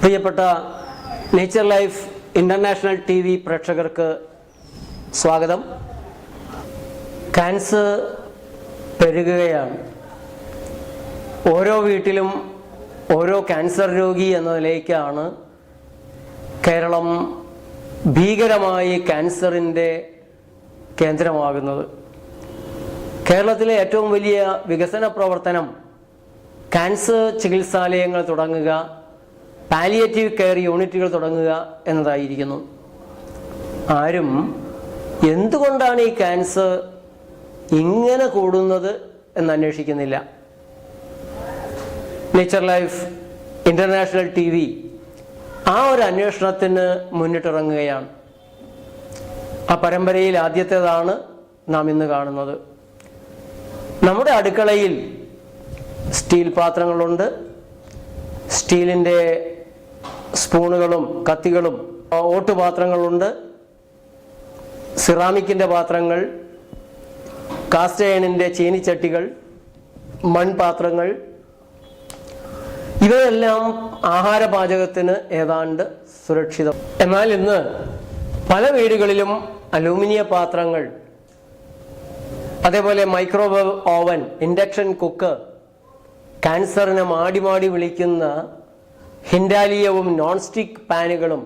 പ്രിയപ്പെട്ട nature life international TV പ്രേക്ഷകർക്ക് സ്വാഗതം. ക്യാൻസർ പെരുകുകയാണ്. ഓരോ വീട്ടിലും ഓരോ ക്യാൻസർ രോഗി എന്ന നിലയ്ക്കാണ് കേരളം ഭീകരമായി ക്യാൻസറിൻ്റെ കേന്ദ്രമാകുന്നത്. കേരളത്തിലെ ഏറ്റവും വലിയ വികസന പ്രവർത്തനം ക്യാൻസർ ചികിത്സാലയങ്ങൾ തുടങ്ങുക, പാലിയേറ്റീവ് കെയർ യൂണിറ്റുകൾ തുടങ്ങുക എന്നതായിരിക്കുന്നു. ആരും എന്തുകൊണ്ടാണ് ഈ ക്യാൻസർ ഇങ്ങനെ കൂടുന്നത് എന്ന് അന്വേഷിക്കുന്നില്ല. നേച്ചർ ലൈഫ് ഇന്റർനാഷണൽ TV ആ ഒരു അന്വേഷണത്തിന് മുന്നിട്ടിറങ്ങുകയാണ്. ആ പരമ്പരയിൽ ആദ്യത്തേതാണ് നാം ഇന്ന് കാണുന്നത്. നമ്മുടെ അടുക്കളയിൽ സ്റ്റീൽ പാത്രങ്ങളുണ്ട്, സ്റ്റീലിൻ്റെ സ്പൂണുകളും കത്തികളും, ഓട്ടുപാത്രങ്ങളുണ്ട്, സിറാമിക്കിൻ്റെ പാത്രങ്ങൾ, കാസ്റ്റ് അയണിൻ്റെ ചീനിച്ചട്ടികൾ, മൺപാത്രങ്ങൾ, ഇവയെല്ലാം ആഹാര പാചകത്തിന് ഏതാണ്ട് സുരക്ഷിതം. എന്നാൽ ഇന്ന് പല വീടുകളിലും അലൂമിനിയ പാത്രങ്ങൾ, അതേപോലെ മൈക്രോവേവ് ഓവൻ, ഇൻഡക്ഷൻ കുക്കർ, ക്യാൻസറിനെ മാടി മാടി വിളിക്കുന്ന ഹിൻഡാലിയവും നോൺ സ്റ്റിക്ക് പാനുകളും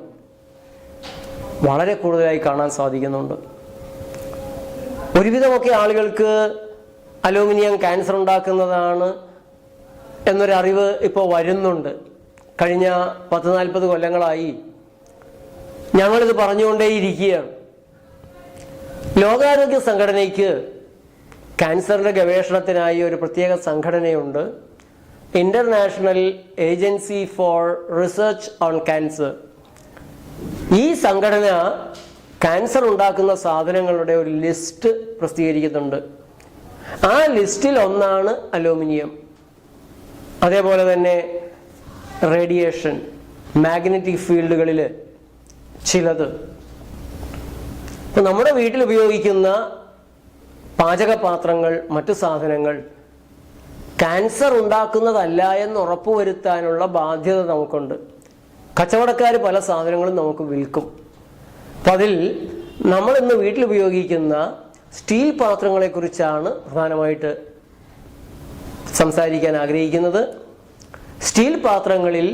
വളരെ കൂടുതലായി കാണാൻ സാധിക്കുന്നുണ്ട്. ഒരുവിധമൊക്കെ ആളുകൾക്ക് അലൂമിനിയം ക്യാൻസർ ഉണ്ടാക്കുന്നതാണ് എന്നൊരറിവ് ഇപ്പോൾ വരുന്നുണ്ട്. കഴിഞ്ഞ 40-40 കൊല്ലങ്ങളായി ഞങ്ങളിത് പറഞ്ഞുകൊണ്ടേയിരിക്കുകയാണ്. ലോകാരോഗ്യ സംഘടനയ്ക്ക് ക്യാൻസറിൻ്റെ ഗവേഷണത്തിനായി ഒരു പ്രത്യേക സംഘടനയുണ്ട്, international agency for research on cancer. ഈ സംഘടന ക്യാൻസർ ഉണ്ടാക്കുന്ന സാധനങ്ങളുടെ ഒരു ലിസ്റ്റ് പ്രസിദ്ധീകരിക്കുന്നുണ്ട്. ആ ലിസ്റ്റിൽ ഒന്നാണ് അലൂമിനിയം. അതേപോലെ തന്നെ റേഡിയേഷൻ, മാഗ്നറ്റിക് ഫീൽഡുകളിൽ ചിലത്. ഇപ്പം നമ്മുടെ വീട്ടിൽ ഉപയോഗിക്കുന്ന പാചകപാത്രങ്ങൾ, മറ്റു സാധനങ്ങൾ ക്യാൻസർ ഉണ്ടാക്കുന്നതല്ല എന്ന് ഉറപ്പുവരുത്താനുള്ള ബാധ്യത നമുക്കുണ്ട്. കച്ചവടക്കാർ പല സാധനങ്ങളും നമുക്ക് വിൽക്കും. അപ്പം അതിൽ നമ്മളിന്ന് വീട്ടിൽ ഉപയോഗിക്കുന്ന സ്റ്റീൽ പാത്രങ്ങളെക്കുറിച്ചാണ് പ്രധാനമായിട്ട് സംസാരിക്കാൻ ആഗ്രഹിക്കുന്നത്. സ്റ്റീൽ പാത്രങ്ങളിൽ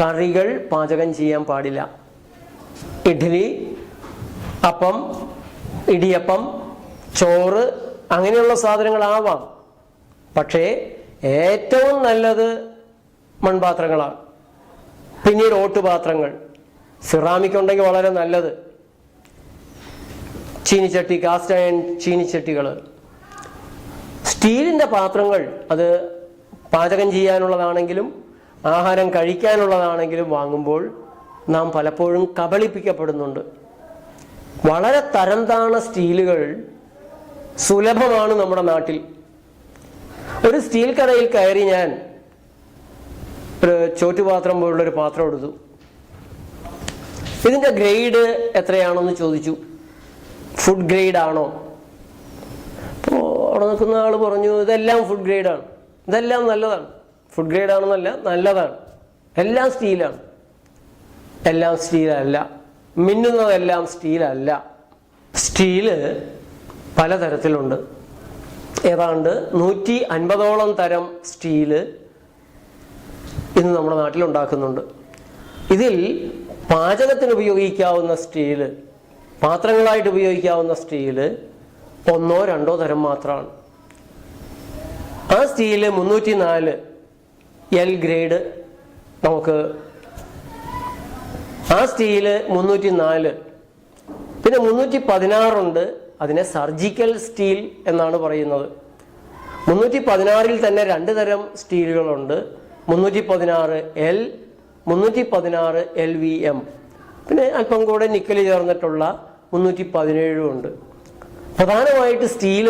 കറികൾ പാചകം ചെയ്യാൻ പാടില്ല. ഇഡ്ഡലി, അപ്പം, ഇടിയപ്പം, ചോറ് അങ്ങനെയുള്ള സാധനങ്ങളാവാം. പക്ഷേ ഏറ്റവും നല്ലത് മൺപാത്രങ്ങളാണ്. പിന്നീട് ഓട്ടുപാത്രങ്ങൾ, സിറാമിക് ഉണ്ടെങ്കിൽ വളരെ നല്ലത്, ചീനിച്ചട്ടി, കാസ്റ്റ് അയൺ ചീനിച്ചട്ടികൾ. സ്റ്റീലിൻ്റെ പാത്രങ്ങൾ അത് പാചകം ചെയ്യാനുള്ളതാണെങ്കിലും ആഹാരം കഴിക്കാനുള്ളതാണെങ്കിലും വാങ്ങുമ്പോൾ നാം പലപ്പോഴും കബളിപ്പിക്കപ്പെടുന്നുണ്ട്. വളരെ തരം താണ സ്റ്റീലുകൾ സുലഭമാണ് നമ്മുടെ നാട്ടിൽ. ഒരു സ്റ്റീൽ കടയിൽ കയറി ഞാൻ ഒരു ചോറ്റുപാത്രം പോലുള്ളൊരു പാത്രം എടുത്തു. ഇതിൻ്റെ ഗ്രേഡ് എത്രയാണെന്ന് ചോദിച്ചു. ഫുഡ് ഗ്രേഡ് ആണോ? അപ്പോൾ അവിടെ നിൽക്കുന്ന ആൾ പറഞ്ഞു, ഇതെല്ലാം ഫുഡ് ഗ്രേഡാണ്, ഇതെല്ലാം നല്ലതാണ്. ഫുഡ് ഗ്രേഡ് ആണെന്നല്ല, നല്ലതാണ്, എല്ലാം സ്റ്റീലാണ്. എല്ലാം സ്റ്റീലല്ല, മിന്നുന്നതെല്ലാം സ്റ്റീലല്ല. സ്റ്റീല് പലതരത്തിലുണ്ട്. ഏതാണ്ട് 150ഓളം തരം സ്റ്റീല് ഇന്ന് നമ്മുടെ നാട്ടിൽ ഉണ്ടാക്കുന്നുണ്ട്. ഇതിൽ പാചകത്തിന് ഉപയോഗിക്കാവുന്ന സ്റ്റീല്, പാത്രങ്ങളായിട്ട് ഉപയോഗിക്കാവുന്ന സ്റ്റീല് 1-2 തരം മാത്രമാണ്. ആ സ്റ്റീല് 304 L ഗ്രേഡ് നമുക്ക്, ആ സ്റ്റീല് 304. പിന്നെ 316 ഉണ്ട്. അതിനെ സർജിക്കൽ സ്റ്റീൽ എന്നാണ് പറയുന്നത്. 316-ൽ തന്നെ 2 തരം സ്റ്റീലുകളുണ്ട്, 316 L, 316 LVM. പിന്നെ അല്പം കൂടെ നിക്കൽ ചേർന്നിട്ടുള്ള 317 ഉണ്ട്. പ്രധാനമായിട്ട് സ്റ്റീൽ